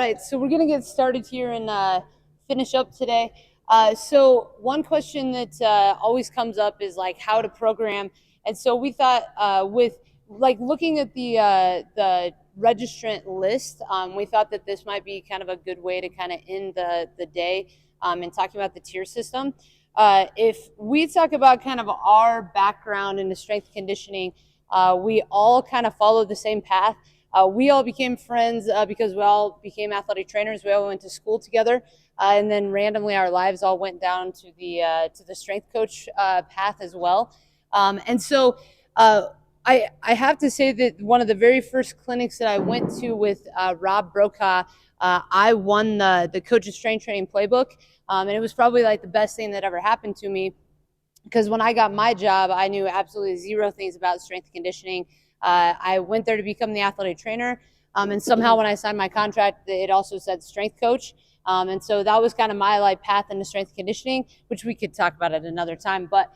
right, so we're gonna get started here and finish up today. So one question that always comes up is like how to program, and so we thought with like looking at the registrant list, we thought that this might be kind of a good way to kind of end the day and talking about the tier system. If we talk about kind of our background in the strength conditioning, we all kind of follow the same path. We all became friends because we all became athletic trainers. We all went to school together, and then randomly our lives all went down to the strength coach path as well. And so I have to say that one of the very first clinics that I went to with Rob Brokaw, I won the Coach's Strength Training Playbook, and it was probably like the best thing that ever happened to me because when I got my job, I knew absolutely zero things about strength conditioning. I went there to become the athletic trainer, and somehow when I signed my contract, it also said strength coach. And so that was kind of my like path into strength conditioning, which we could talk about at another time. But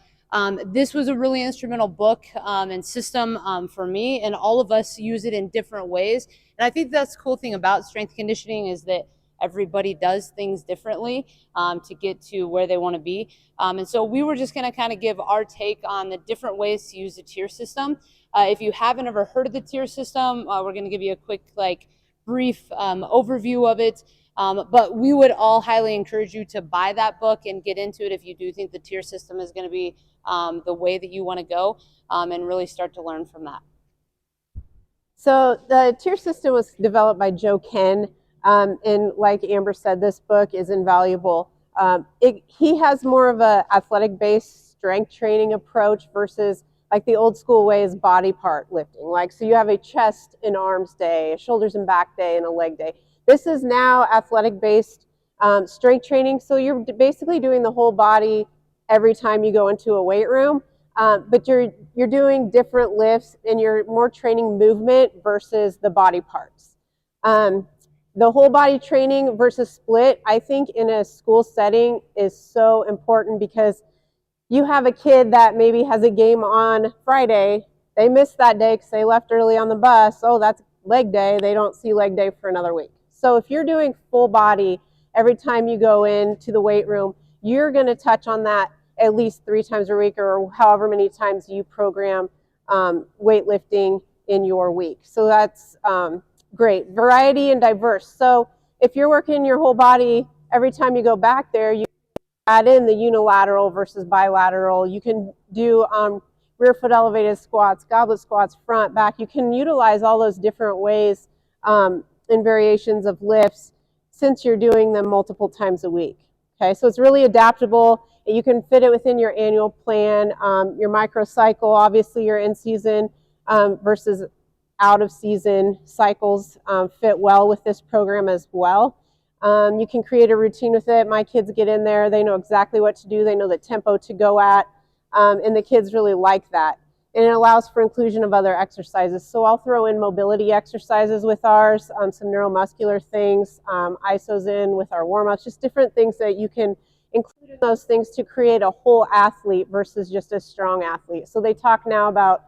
this was a really instrumental book and system for me, and all of us use it in different ways. And I think that's the cool thing about strength conditioning is that everybody does things differently to get to where they want to be. And so we were just going to kind of give our take on the different ways to use the tier system. If you haven't ever heard of the tier system, we're going to give you a quick, like, brief overview of it. But we would all highly encourage you to buy that book and get into it if you do think the tier system is going to be the way that you want to go and really start to learn from that. So the tier system was developed by Joe Kenn. And like Amber said, this book is invaluable. He has more of a athletic-based strength training approach versus like the old school way is body part lifting. Like, so you have a chest and arms day, a shoulders and back day, and a leg day. This is now athletic-based strength training. So you're basically doing the whole body every time you go into a weight room. But you're doing different lifts and you're more training movement versus the body parts. The whole body training versus split, I think in a school setting is so important because you have a kid that maybe has a game on Friday, they missed that day because they left early on the bus, oh, that's leg day, they don't see leg day for another week. So if you're doing full body every time you go into the weight room, you're going to touch on that at least 3 times a week or however many times you program weightlifting in your week. So that's great. Variety and diverse. So if you're working your whole body, every time you go back there, you add in the unilateral versus bilateral. You can do rear foot elevated squats, goblet squats, front, back. You can utilize all those different ways and variations of lifts since you're doing them multiple times a week. Okay, so it's really adaptable. You can fit it within your annual plan, your microcycle, obviously your in-season versus out-of-season cycles fit well with this program as well. You can create a routine with it. My kids get in there. They know exactly what to do. They know the tempo to go at, and the kids really like that. And it allows for inclusion of other exercises. So I'll throw in mobility exercises with ours, some neuromuscular things, ISOs in with our warm-ups, just different things that you can include in those things to create a whole athlete versus just a strong athlete. So they talk now about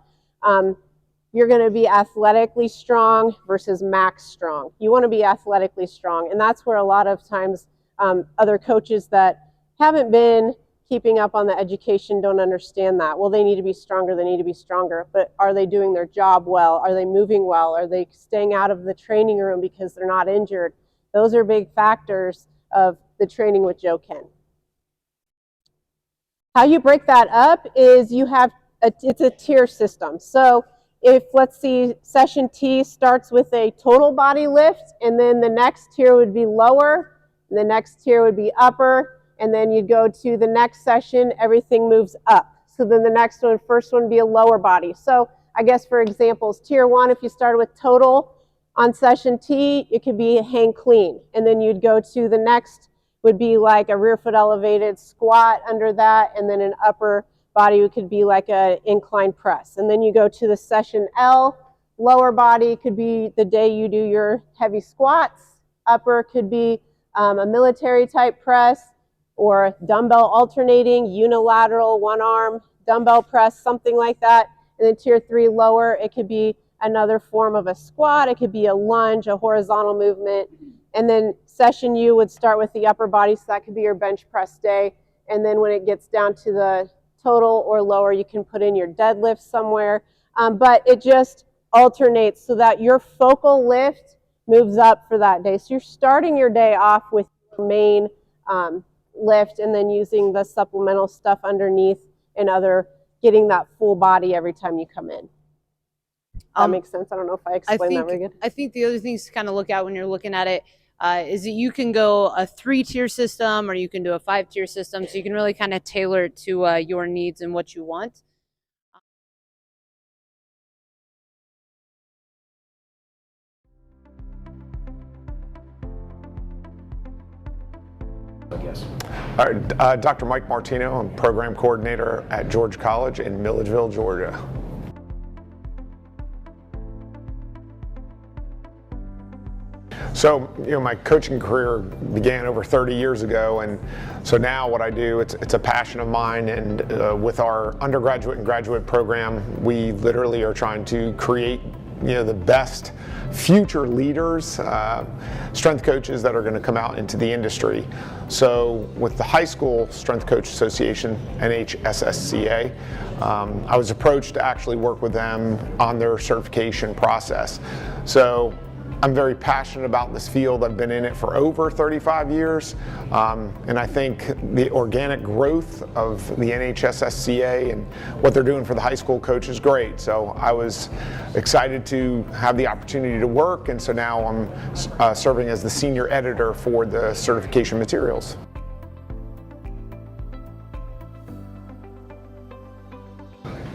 you're going to be athletically strong versus max strong. You want to be athletically strong. And that's where a lot of times other coaches that haven't been keeping up on the education don't understand that. Well, they need to be stronger. They need to be stronger. But are they doing their job well? Are they moving well? Are they staying out of the training room because they're not injured? Those are big factors of the training with Joe Kenn. How you break that up is you have it's a tier system. So if, let's see, session T starts with a total body lift, and then the next tier would be lower, and the next tier would be upper, and then you'd go to the next session, everything moves up. So then the next one, first one would be a lower body. So I guess for examples, tier 1, if you started with total on session T, it could be a hang clean. And then you'd go to the next would be like a rear foot elevated squat under that, and then an upper body could be like an incline press. And then you go to the session L, lower body could be the day you do your heavy squats. Upper could be a military type press or dumbbell alternating, unilateral, one arm, dumbbell press, something like that. And then tier 3 lower, it could be another form of a squat. It could be a lunge, a horizontal movement. And then session U would start with the upper body, so that could be your bench press day. And then when it gets down to the total or lower, you can put in your deadlift somewhere. But it just alternates so that your focal lift moves up for that day. So you're starting your day off with your main lift and then using the supplemental stuff underneath and getting that full body every time you come in. That makes sense. I don't know if I explained that very good. I think the other things to kind of look at when you're looking at it is that you can go a 3-tier system or you can do a 5-tier system. So you can really kind of tailor it to your needs and what you want. Dr. Mike Martino, I'm program coordinator at George College in Milledgeville, Georgia. So, my coaching career began over 30 years ago, and so now what I do, it's a passion of mine, and with our undergraduate and graduate program, we literally are trying to create the best future leaders, strength coaches that are going to come out into the industry. So with the High School Strength Coach Association, NHSSCA, I was approached to actually work with them on their certification process. So I'm very passionate about this field. I've been in it for over 35 years, and I think the organic growth of the NHSSCA and what they're doing for the high school coach is great. So I was excited to have the opportunity to work, and so now I'm serving as the senior editor for the certification materials.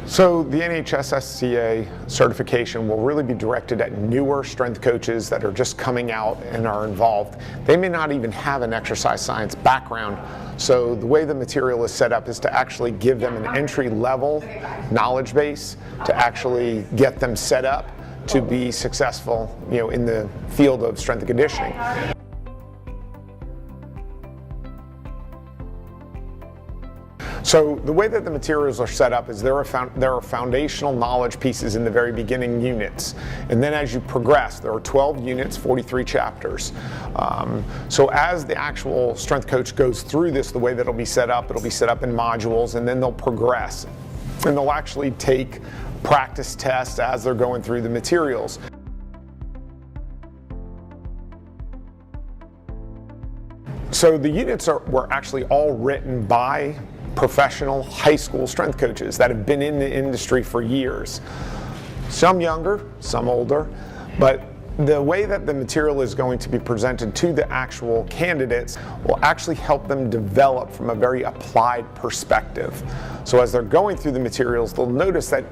So the NHSSCA certification will really be directed at newer strength coaches that are just coming out and are involved. They may not even have an exercise science background. So the way the material is set up is to actually give them an entry-level knowledge base to actually get them set up to be successful, in the field of strength and conditioning. So the way that the materials are set up is there are foundational knowledge pieces in the very beginning units. And then as you progress, there are 12 units, 43 chapters. So as the actual strength coach goes through this, the way that it'll be set up in modules, and then they'll progress. And they'll actually take practice tests as they're going through the materials. So the units were actually all written by professional high school strength coaches that have been in the industry for years. Some younger, some older, but the way that the material is going to be presented to the actual candidates will actually help them develop from a very applied perspective. So as they're going through the materials, they'll notice that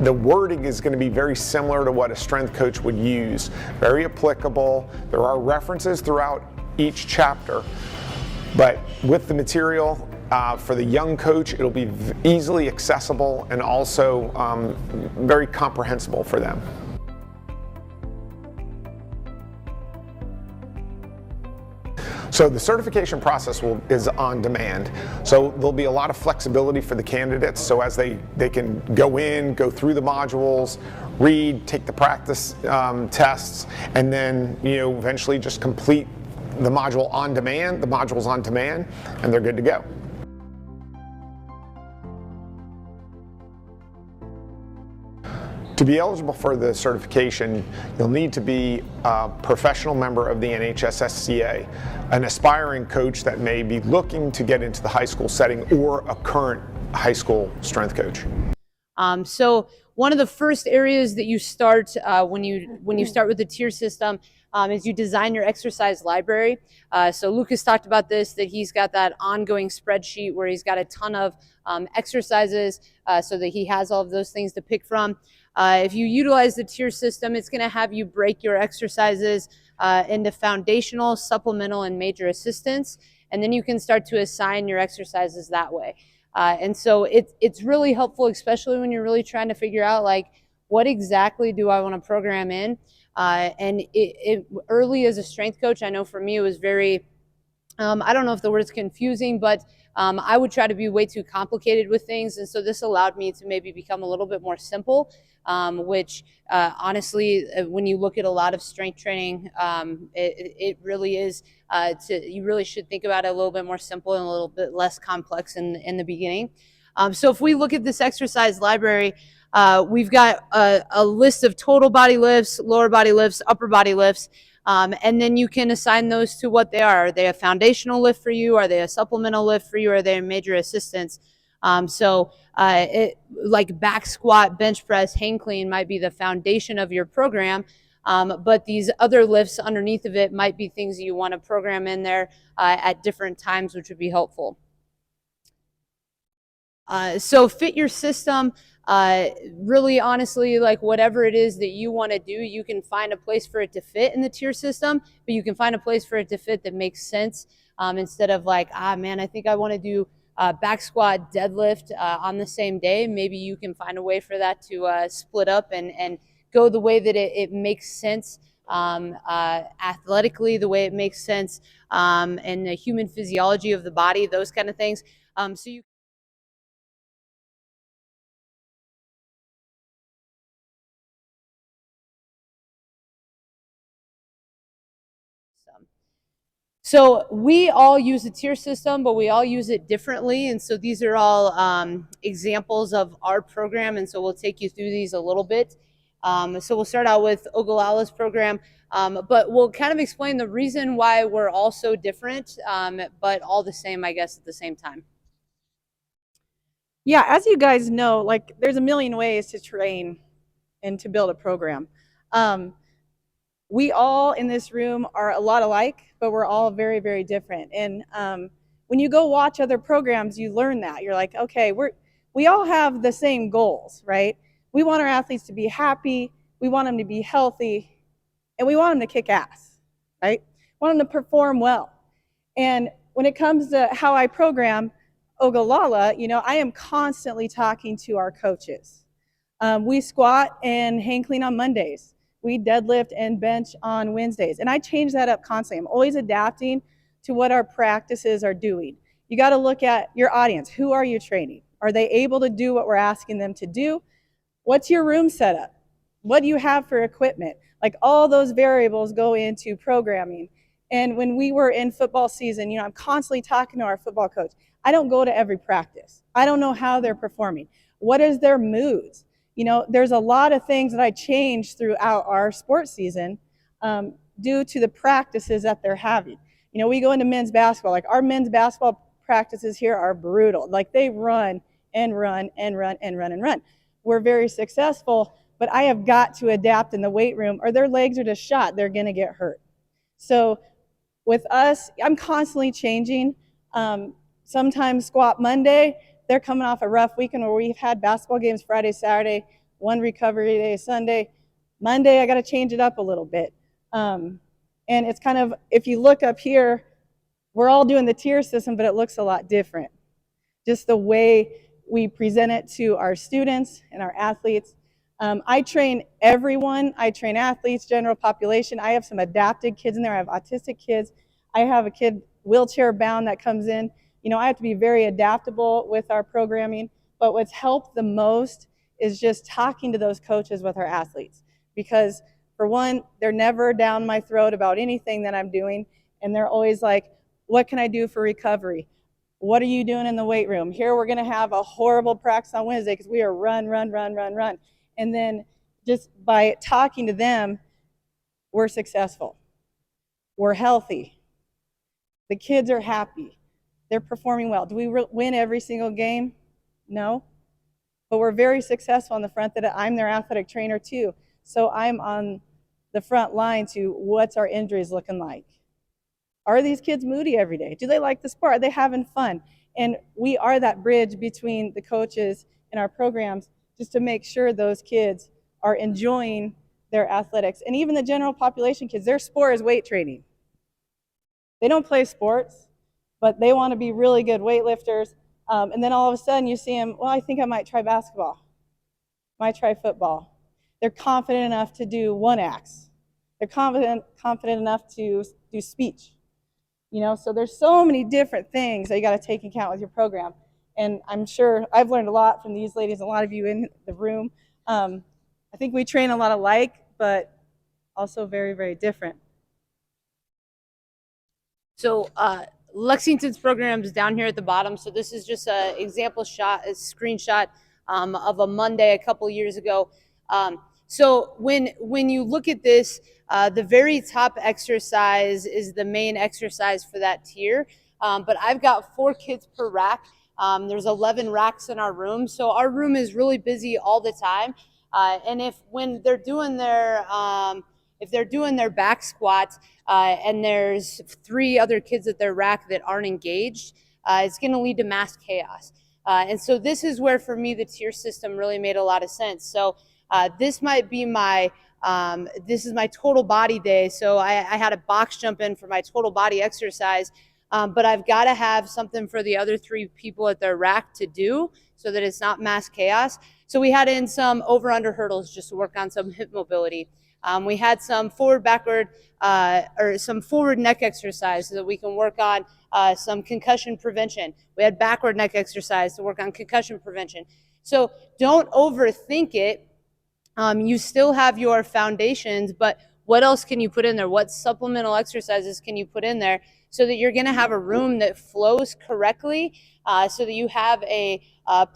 the wording is going to be very similar to what a strength coach would use, very applicable. There are references throughout each chapter, but with the material, for the young coach, it'll be easily accessible and also very comprehensible for them. So the certification process is on demand. So there'll be a lot of flexibility for the candidates. So as they can go through the modules, read, take the practice tests, and then eventually just complete the modules on demand, and they're good to go. To be eligible for the certification, you'll need to be a professional member of the NHSSCA, an aspiring coach that may be looking to get into the high school setting, or a current high school strength coach. So one of the first areas that you start when you start with the tier system is you design your exercise library. So Lucas talked about this, that he's got that ongoing spreadsheet where he's got a ton of exercises so that he has all of those things to pick from. If you utilize the tier system, it's going to have you break your exercises into foundational, supplemental, and major assistance, and then you can start to assign your exercises that way. And so it's really helpful, especially when you're really trying to figure out, like, what exactly do I want to program in? And early as a strength coach, I know for me it was very, I don't know if the word is confusing, but I would try to be way too complicated with things. And so this allowed me to maybe become a little bit more simple, which honestly, when you look at a lot of strength training, it really is, you really should think about it a little bit more simple and a little bit less complex in the beginning. So if we look at this exercise library, we've got a list of total body lifts, lower body lifts, upper body lifts, and then you can assign those to what they are. Are they a foundational lift for you? Are they a supplemental lift for you? Are they a major assistance? Like back squat, bench press, hang clean might be the foundation of your program, but these other lifts underneath of it might be things you want to program in there at different times, which would be helpful. So fit your system. Really, honestly, like whatever it is that you want to do, you can find a place for it to fit in the tier system, but you can find a place for it to fit that makes sense, instead of like, man, I think I want to do back squat, deadlift on the same day. Maybe you can find a way for that to split up and go the way that it makes sense, athletically, the way it makes sense, and the human physiology of the body, those kind of things. So you So we all use a tier system, but we all use it differently. And so these are all examples of our program. And so we'll take you through these a little bit. So we'll start out with Ogallala's program, but we'll kind of explain the reason why we're all so different, but all the same, I guess, at the same time. Yeah, as you guys know, like there's a million ways to train and to build a program. We all in this room are a lot alike, but we're all very, very different. And when you go watch other programs, you learn that. You're like, okay, we all have the same goals, right? We want our athletes to be happy, we want them to be healthy, and we want them to kick ass, right? We want them to perform well. And when it comes to how I program Ogallala, I am constantly talking to our coaches. We squat and hang clean on Mondays. We deadlift and bench on Wednesdays. And I change that up constantly. I'm always adapting to what our practices are doing. You got to look at your audience. Who are you training? Are they able to do what we're asking them to do? What's your room setup? What do you have for equipment? Like all those variables go into programming. And when we were in football season, I'm constantly talking to our football coach. I don't go to every practice. I don't know how they're performing. What is their moods? There's a lot of things that I change throughout our sports season due to the practices that they're having. We go into men's basketball. Like our men's basketball practices here are brutal. Like they run and run and run and run and run. We're very successful, but I have got to adapt in the weight room or their legs are just shot. They're going to get hurt. So with us, I'm constantly changing. Sometimes squat Monday, they're coming off a rough weekend where we've had basketball games Friday, Saturday, one recovery day Sunday. Monday, I got to change it up a little bit. And it's kind of, if you look up here, we're all doing the tier system, but it looks a lot different. Just the way we present it to our students and our athletes. I train everyone. I train athletes, general population. I have some adapted kids in there. I have autistic kids. I have a kid wheelchair bound that comes in. I have to be very adaptable with our programming, but what's helped the most is just talking to those coaches with our athletes. Because for one, they're never down my throat about anything that I'm doing, and they're always like, what can I do for recovery? What are you doing in the weight room? Here we're gonna have a horrible practice on Wednesday because we are run. And then just by talking to them, we're successful. We're healthy. The kids are happy. They're performing well. Do we win every single game? No. But we're very successful on the front that I'm their athletic trainer too. So I'm on the front line to what's our injuries looking like. Are these kids moody every day? Do they like the sport? Are they having fun? And we are that bridge between the coaches and our programs just to make sure those kids are enjoying their athletics. And even the general population kids, their sport is weight training. They don't play sports, but they want to be really good weightlifters. And then all of a sudden you see them, well, I think I might try basketball. Might try football. They're confident enough to do one acts. They're confident enough to do speech. You know, so there's so many different things that you got to take into account with your program. And I'm sure I've learned a lot from these ladies, a lot of you in the room. I think we train a lot alike, but also very, very different. So Lexington's program is down here at the bottom. So this is just an example shot, a screenshot of a Monday a couple years ago. So when you look at this, the very top exercise is the main exercise for that tier. But I've got 4 kids per rack. There's 11 racks in our room. So our room is really busy all the time. And when they're doing their if they're doing their back squats and there's 3 other kids at their rack that aren't engaged, it's going to lead to mass chaos. And so this is where, for me, the tier system really made a lot of sense. So this might be this is my total body day. So I had a box jump in for my total body exercise, but I've got to have something for the other 3 people at their rack to do so that it's not mass chaos. So we had in some over-under hurdles just to work on some hip mobility. We had some forward, backward, or some forward neck exercise so that we can work on some concussion prevention. We had backward neck exercise to work on concussion prevention. So don't overthink it. You still have your foundations, but what else can you put in there? What supplemental exercises can you put in there so that you're going to have a room that flows correctly, so that you have a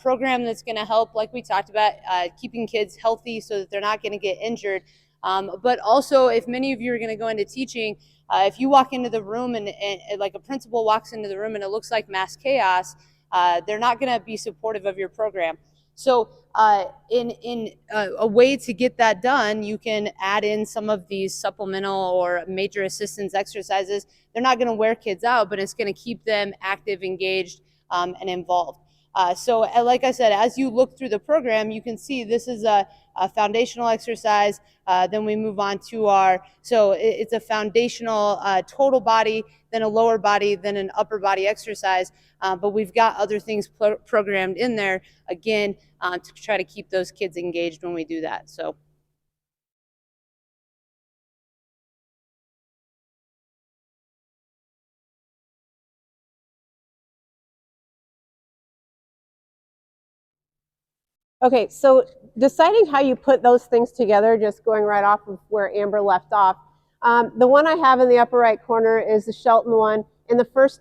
program that's going to help, like we talked about, keeping kids healthy so that they're not going to get injured. But also, if many of you are going to go into teaching, if you walk into the room and like a principal walks into the room and it looks like mass chaos, they're not going to be supportive of your program. So in a way to get that done, you can add in some of these supplemental or major assistance exercises. They're not going to wear kids out, but it's going to keep them active, engaged, and involved. So like I said, as you look through the program, you can see this is a foundational exercise. Then we move on to so it's a foundational total body, then a lower body, then an upper body exercise. But we've got other things programmed in there, again, to try to keep those kids engaged when we do that. So. Okay, so deciding how you put those things together, just going right off of where Amber left off. The one I have in the upper right corner is the Shelton one. In the first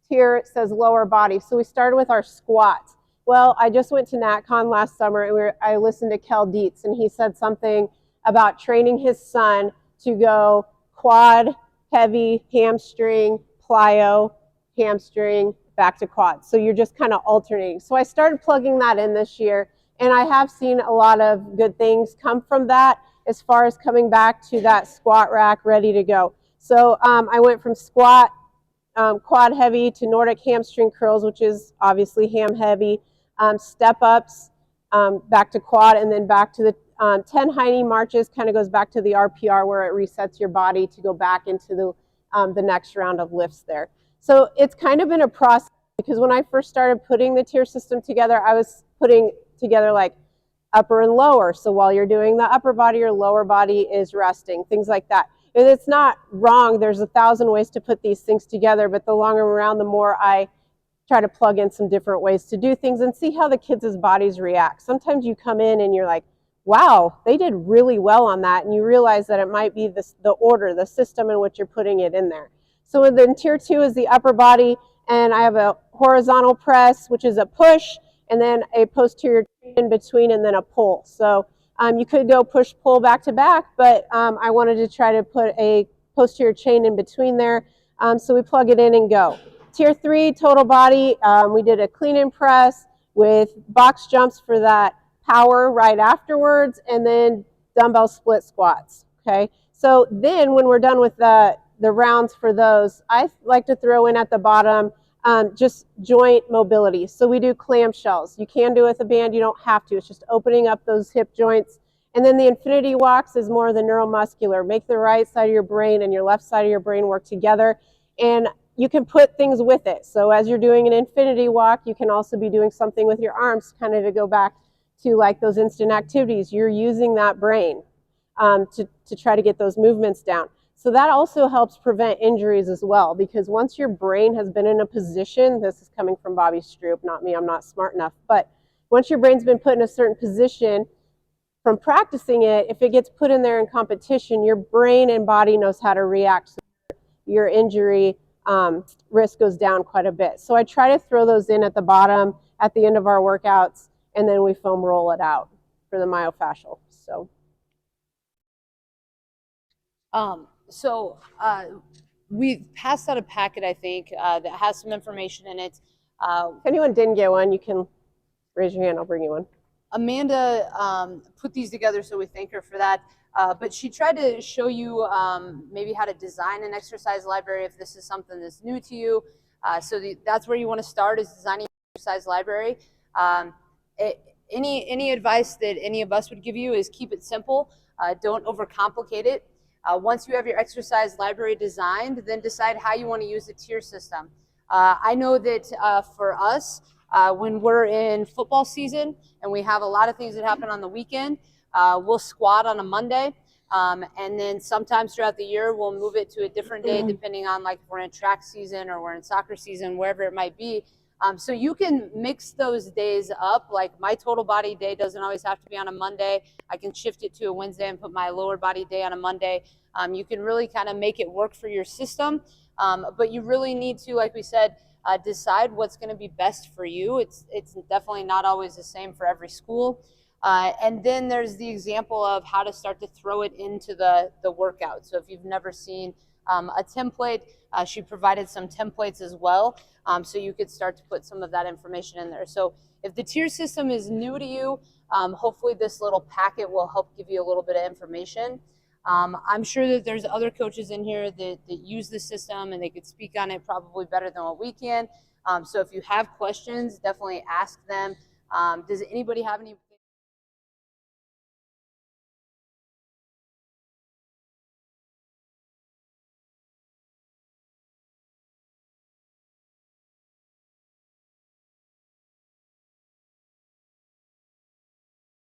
tier, it says lower body. So we started with our squats. Well, I just went to NatCon last summer and I listened to Kel Dietz, and he said something about training his son to go quad, heavy, hamstring, plyo, hamstring, back to quad. So you're just kind of alternating. So I started plugging that in this year. And I have seen a lot of good things come from that as far as coming back to that squat rack ready to go. So I went from squat, quad heavy to Nordic hamstring curls, which is obviously ham heavy, step ups, back to quad, and then back to the 10 high knee marches. Kind of goes back to the RPR where it resets your body to go back into the next round of lifts there. So it's kind of been a process, because when I first started putting the tier system together, I was putting together like upper and lower. So while you're doing the upper body, your lower body is resting, things like that. And it's not wrong. There's 1,000 ways to put these things together, but the longer I'm around, the more I try to plug in some different ways to do things and see how the kids' bodies react. Sometimes you come in and you're like, wow, they did really well on that. And you realize that it might be the order, the system in which you're putting it in there. So then tier 2 is the upper body, and I have a horizontal press, which is a push, and then a posterior in between, and then a pull. So you could go push, pull back to back, but I wanted to try to put a posterior chain in between there. So we plug it in and go. Tier 3, total body, we did a clean and press with box jumps for that power right afterwards, and then dumbbell split squats, okay? So then when we're done with the rounds for those, I like to throw in at the bottom just joint mobility. So we do clamshells. You can do it with a band, you don't have to. It's just opening up those hip joints. And then the infinity walks is more of the neuromuscular. Make the right side of your brain and your left side of your brain work together. And you can put things with it. So as you're doing an infinity walk, you can also be doing something with your arms, kind of to go back to like those instant activities. You're using that brain to try to get those movements down. So that also helps prevent injuries as well, because once your brain has been in a position, this is coming from Bobby Stroop, not me, I'm not smart enough, but once your brain's been put in a certain position from practicing it, if it gets put in there in competition, your brain and body knows how to react. So your injury risk goes down quite a bit. So I try to throw those in at the bottom, at the end of our workouts, and then we foam roll it out for the myofascial. So we passed out a packet, I think, that has some information in it. If anyone didn't get one, you can raise your hand, I'll bring you one. Amanda put these together, so we thank her for that. But she tried to show you maybe how to design an exercise library if this is something that's new to you. That's where you want to start, is designing an exercise library. Any advice that any of us would give you is keep it simple. Don't overcomplicate it. Once you have your exercise library designed, then decide how you want to use the tier system. I know that for us, when we're in football season and we have a lot of things that happen on the weekend, we'll squat on a Monday, and then sometimes throughout the year we'll move it to a different day depending on, like, if we're in track season or we're in soccer season, wherever it might be. So you can mix those days up. Like, my total body day doesn't always have to be on a Monday. I can shift it to a Wednesday and put my lower body day on a Monday. You can really kind of make it work for your system, but you really need to, like we said, decide what's going to be best for you. It's definitely not always the same for every school. And then there's the example of how to start to throw it into the workout. So if you've never seen a template, she provided some templates as well, so you could start to put some of that information in there. So if the tier system is new to you, hopefully this little packet will help give you a little bit of information. I'm sure that there's other coaches in here that use the system, and they could speak on it probably better than what we can. So if you have questions, definitely ask them. Does anybody have any